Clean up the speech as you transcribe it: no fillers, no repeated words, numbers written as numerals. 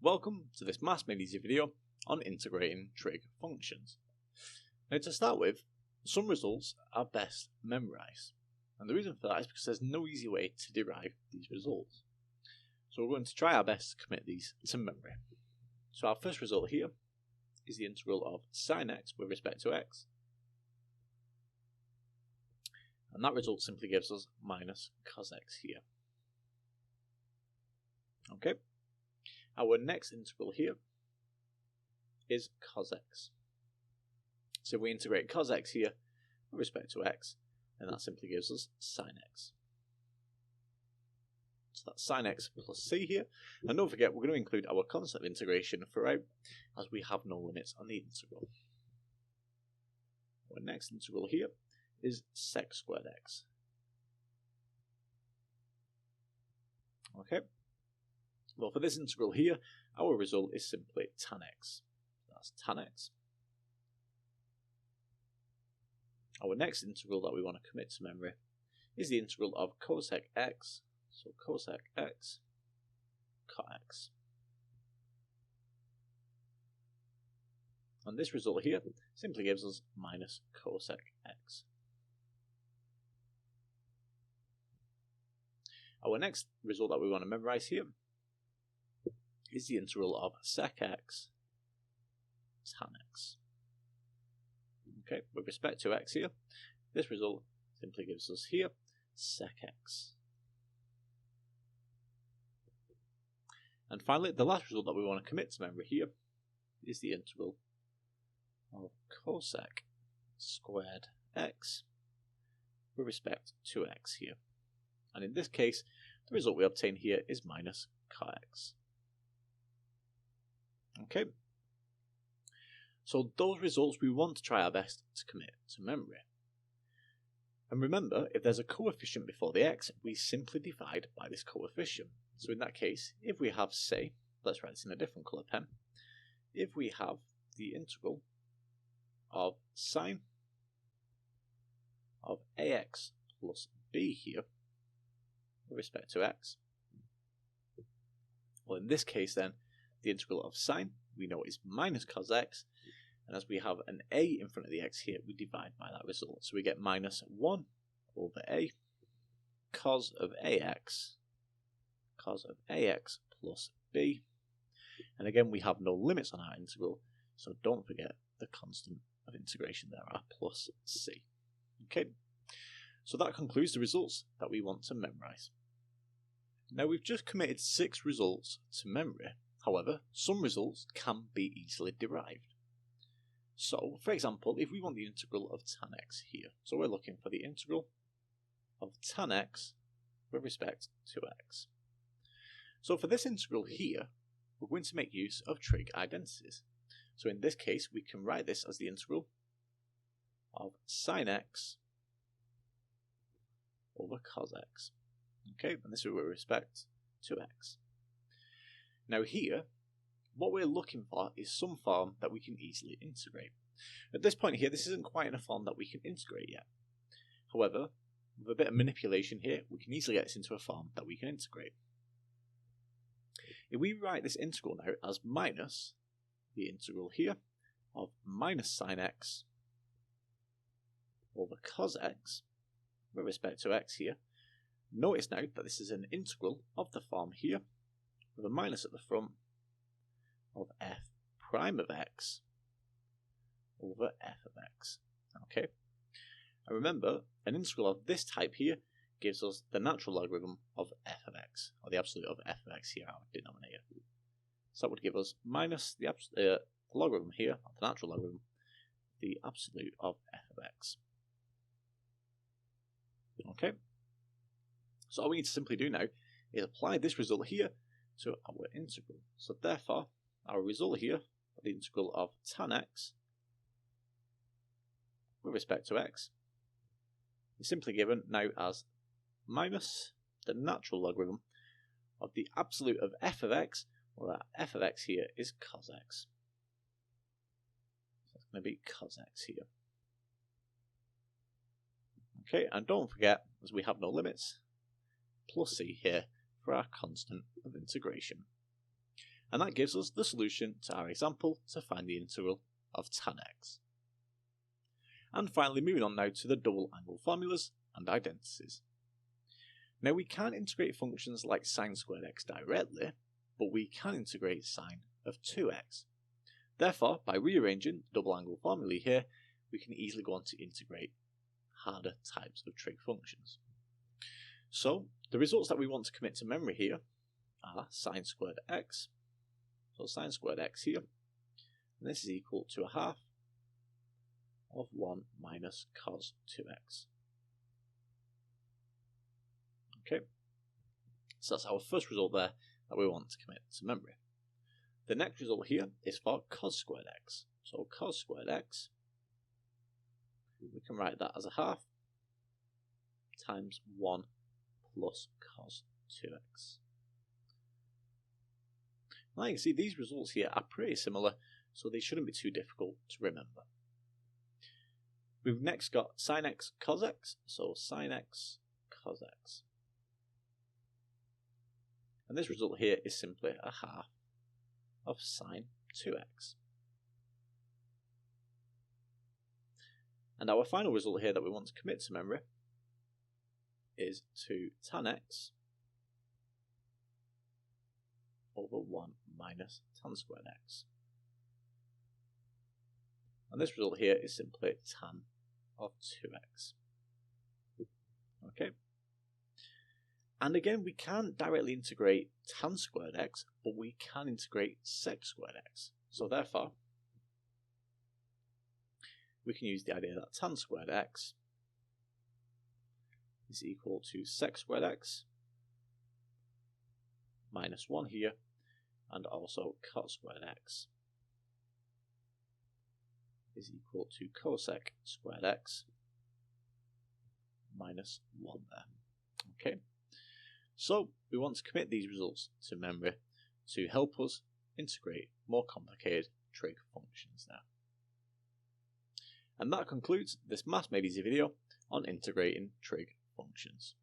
Welcome to this Maths Made Easy video on integrating trig functions. Now to start with, some results are best memorised, and the reason for that is because there's no easy way to derive these results. So we're going to try our best to commit these to memory. So our first result here is the integral of sine x with respect to x, and that result simply gives us minus cos x here. Okay. Our next integral here is cos x. So if we integrate cos x here with respect to x, then that simply gives us sine x. So that's sine x plus c here. And don't forget, we're going to include our constant of integration throughout, as we have no limits on the integral. Our next integral here is sec squared x. Okay. Well, for this integral here, our result is simply tan x. That's tan x. Our next integral that we want to commit to memory is the integral of cosec x. So cosec x, cot x. And this result here simply gives us minus cosec x. Our next result that we want to memorize here is the integral of sec x tan x. Okay, with respect to x here, this result simply gives us here sec x. And finally, the last result that we want to commit to memory here is the integral of cosec squared x with respect to x here. And in this case, the result we obtain here is minus cot x. Okay, so those results we want to try our best to commit to memory. And remember, if there's a coefficient before the x, we simply divide by this coefficient. So in that case, if we have, say, let's write this in a different colour pen, if we have the integral of sine of ax plus b here with respect to x, well, in this case then, the integral of sine, we know is minus cos x, and as we have an a in front of the x here, we divide by that result. So we get minus 1 over a cos of ax plus b. And again, we have no limits on our integral, so don't forget the constant of integration there, our plus c. Okay, so that concludes the results that we want to memorize. Now we've just committed 6 results to memory. However, some results can be easily derived. So, for example, if we want the integral of tan x here, so we're looking for the integral of tan x with respect to x. So for this integral here, we're going to make use of trig identities. So in this case, we can write this as the integral of sine x over cos x. Okay, and this is with respect to x. Now here, what we're looking for is some form that we can easily integrate. At this point here, this isn't quite in a form that we can integrate yet. However, with a bit of manipulation here, we can easily get this into a form that we can integrate. If we write this integral now as minus the integral here of minus sine x over cos x with respect to x here, notice now that this is an integral of the form here with a minus at the front of f prime of x over f of x. Okay, and remember, an integral of this type here gives us the natural logarithm of f of x, or the absolute of f of x here, our denominator. So that would give us minus the logarithm here, of the natural logarithm, the absolute of f of x. Okay, so all we need to simply do now is apply this result here to our integral. So therefore, our result here, the integral of tan x with respect to x, is simply given now as minus the natural logarithm of the absolute of f of x, where our f of x here is cos x. So it's going to be cos x here. Okay, and don't forget, as we have no limits, plus c here for our constant of integration. And that gives us the solution to our example to find the integral of tan x. And finally, moving on now to the double angle formulas and identities. Now we can't integrate functions like sine squared x directly, but we can integrate sine of 2x. Therefore, by rearranging the double angle formulae here, we can easily go on to integrate harder types of trig functions. So the results that we want to commit to memory here are sine squared x. So sine squared x here, and this is equal to a half of 1 minus cos 2x. Okay, so that's our first result there that we want to commit to memory. The next result here is for cos squared x. So cos squared x, we can write that as a half times 1 plus cos 2x. Now you can see these results here are pretty similar, so they shouldn't be too difficult to remember. We've next got sin x cos x, so sin x cos x. And this result here is simply a half of sine 2x. And our final result here that we want to commit to memory is 2 tan x over 1 minus tan squared x. And this result here is simply tan of 2x. Okay. And again, we can't directly integrate tan squared x, but we can integrate sec squared x. So therefore, we can use the idea that tan squared x is equal to sec squared x minus 1 here, and also cot squared x is equal to cosec squared x minus 1 there. Okay, so we want to commit these results to memory to help us integrate more complicated trig functions now. And that concludes this Maths Made Easy video on integrating trig functions.